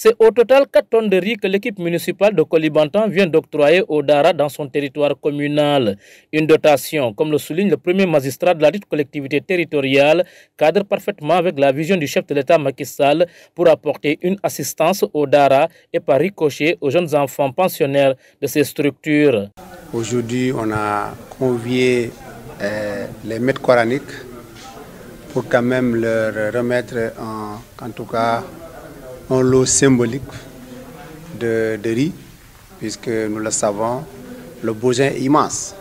C'est au total 4 tonnes de riz que l'équipe municipale de Kolybantan vient d'octroyer au Dara dans son territoire communal. Une dotation, comme le souligne le premier magistrat de la dite collectivité territoriale, cadre parfaitement avec la vision du chef de l'État Macky Sall pour apporter une assistance au Dara et par ricochet aux jeunes enfants pensionnaires de ces structures. Aujourd'hui, on a convié les maîtres coraniques pour quand même leur remettre en tout cas un lot symbolique de riz, puisque nous le savons, le besoin est immense.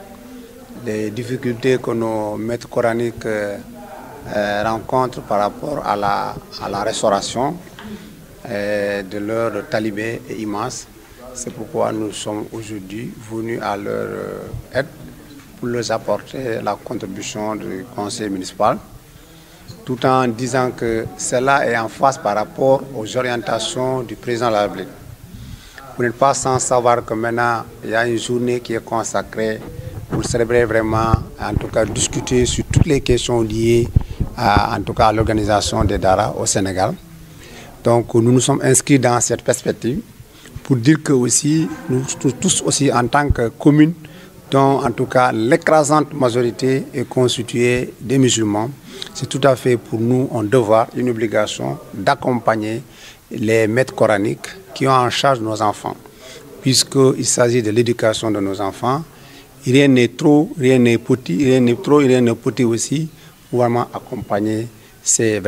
Les difficultés que nos maîtres coraniques rencontrent par rapport à la restauration de leur talibé est immense. C'est pourquoi nous sommes aujourd'hui venus à leur aide pour leur apporter la contribution du conseil municipal, tout en disant que cela est en face par rapport aux orientations du président de la République. Vous n'êtes pas sans savoir que maintenant, il y a une journée qui est consacrée pour célébrer vraiment, en tout cas discuter sur toutes les questions liées en tout cas à l'organisation des Dara au Sénégal. Donc nous nous sommes inscrits dans cette perspective pour dire que aussi, nous tous aussi en tant que commune, dont en tout cas l'écrasante majorité est constituée des musulmans, c'est tout à fait pour nous un devoir, une obligation d'accompagner les maîtres coraniques qui ont en charge nos enfants. Puisqu'il s'agit de l'éducation de nos enfants, rien n'est trop, rien n'est petit, rien n'est trop, rien n'est petit aussi, pour vraiment accompagner ces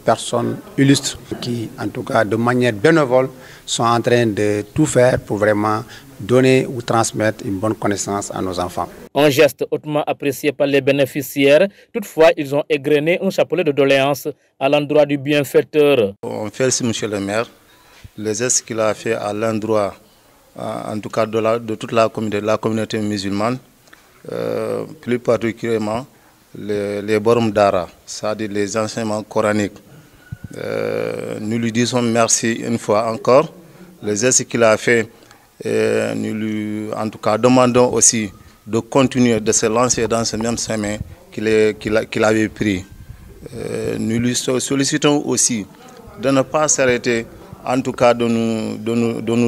personnes illustres qui, en tout cas de manière bénévole, sont en train de tout faire pour vraiment donner ou transmettre une bonne connaissance à nos enfants. Un geste hautement apprécié par les bénéficiaires. Toutefois, ils ont égrené un chapelet de doléances à l'endroit du bienfaiteur. On félicite M. le maire, les gestes qu'il a fait à l'endroit, en tout cas de toute la communauté musulmane, plus particulièrement les Borom Dara, c'est-à-dire les enseignements coraniques. Nous lui disons merci une fois encore. Les gestes qu'il a fait, nous lui en tout cas demandons aussi de continuer de se lancer dans ce même chemin qu'il avait pris. Nous lui sollicitons aussi de ne pas s'arrêter, en tout cas de nous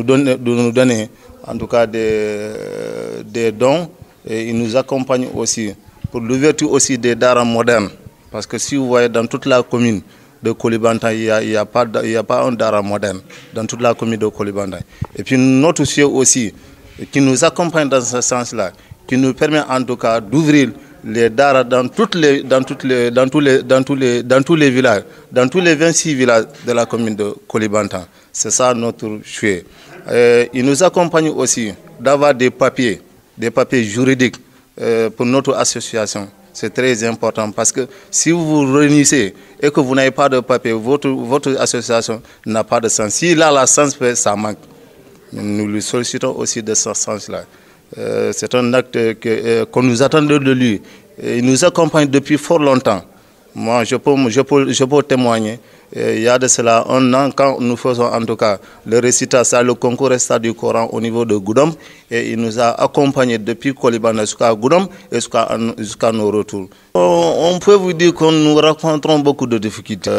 donner en tout cas des dons, et il nous accompagne aussi pour l'ouverture aussi des Dara modernes. Parce que si vous voyez dans toute la commune de Kolybantan, il n'y a pas un Dara moderne dans toute la commune de Kolybantan. Et puis notre souhait aussi, qui nous accompagne dans ce sens-là, qui nous permet en tout cas d'ouvrir les Dara dans tous les villages, dans tous les 26 villages de la commune de Kolybantan. C'est ça notre souhait. Il nous accompagne aussi d'avoir des papiers juridiques pour notre association. C'est très important parce que si vous vous réunissez et que vous n'avez pas de papier, votre association n'a pas de sens. S'il a la sens, ça manque. Nous lui sollicitons aussi de ce sens-là. C'est un acte qu'on nous attend de lui. Il nous accompagne depuis fort longtemps. Moi, je peux témoigner. Il y a de cela un an, quand nous faisons en tout cas le récital, le concours récital du Coran au niveau de Goudom, et il nous a accompagnés depuis Kolybantan jusqu'à Goudom et jusqu'à nos retours. On peut vous dire que nous rencontrons beaucoup de difficultés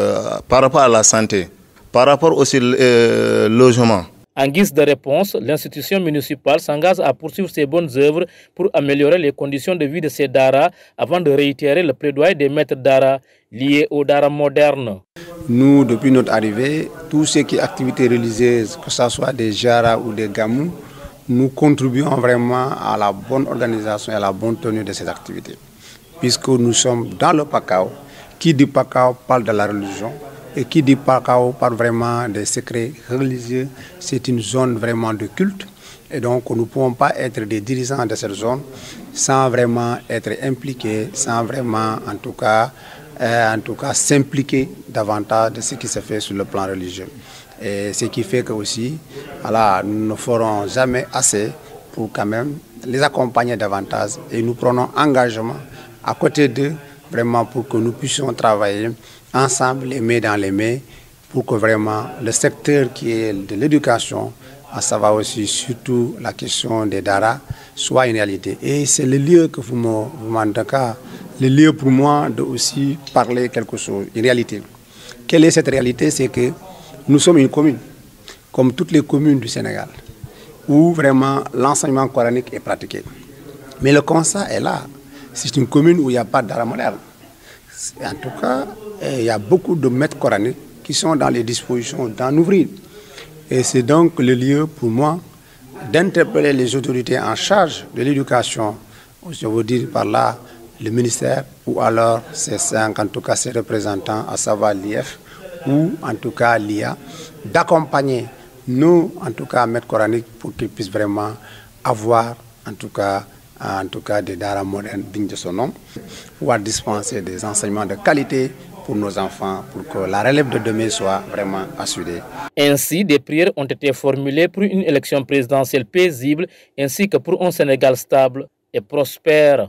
par rapport à la santé, par rapport aussi au logement. En guise de réponse, l'institution municipale s'engage à poursuivre ses bonnes œuvres pour améliorer les conditions de vie de ces Dara avant de réitérer le plaidoyer des maîtres Dara liés aux Dara modernes. Nous, depuis notre arrivée, tout ce qui est activités religieuses, que ce soit des Jara ou des Gamou, nous contribuons vraiment à la bonne organisation et à la bonne tenue de ces activités. Puisque nous sommes dans le Pakao, qui dit Pakao parle de la religion. Et qui dit Pakao parle vraiment des secrets religieux. C'est une zone vraiment de culte. Et donc, nous ne pouvons pas être des dirigeants de cette zone sans vraiment être impliqués, sans vraiment, en tout cas s'impliquer davantage de ce qui se fait sur le plan religieux. Et ce qui fait que aussi, voilà, nous ne ferons jamais assez pour quand même les accompagner davantage. Et nous prenons engagement à côté d'eux, vraiment pour que nous puissions travailler ensemble, les mains dans les mains, pour que vraiment le secteur qui est de l'éducation, à savoir aussi surtout la question des Dara, soit une réalité. Et c'est le lieu que vous m'en cas, le lieu pour moi de aussi parler quelque chose, une réalité. Quelle est cette réalité? C'est que Nous sommes une commune, comme toutes les communes du Sénégal, où vraiment l'enseignement coranique est pratiqué. Mais le constat est là. C'est une commune où il n'y a pas d'art moderne. En tout cas, il y a beaucoup de maîtres coraniques qui sont dans les dispositions d'en ouvrir. Et c'est donc le lieu pour moi d'interpeller les autorités en charge de l'éducation, je veux dire par là le ministère ou alors en tout cas ses représentants, à savoir l'IF ou en tout cas l'IA, d'accompagner nos en tout cas maîtres coraniques pour qu'ils puissent vraiment avoir en tout cas des daras modernes dignes de son nom, pouvoir dispenser des enseignements de qualité pour nos enfants, pour que la relève de demain soit vraiment assurée. Ainsi, des prières ont été formulées pour une élection présidentielle paisible ainsi que pour un Sénégal stable et prospère.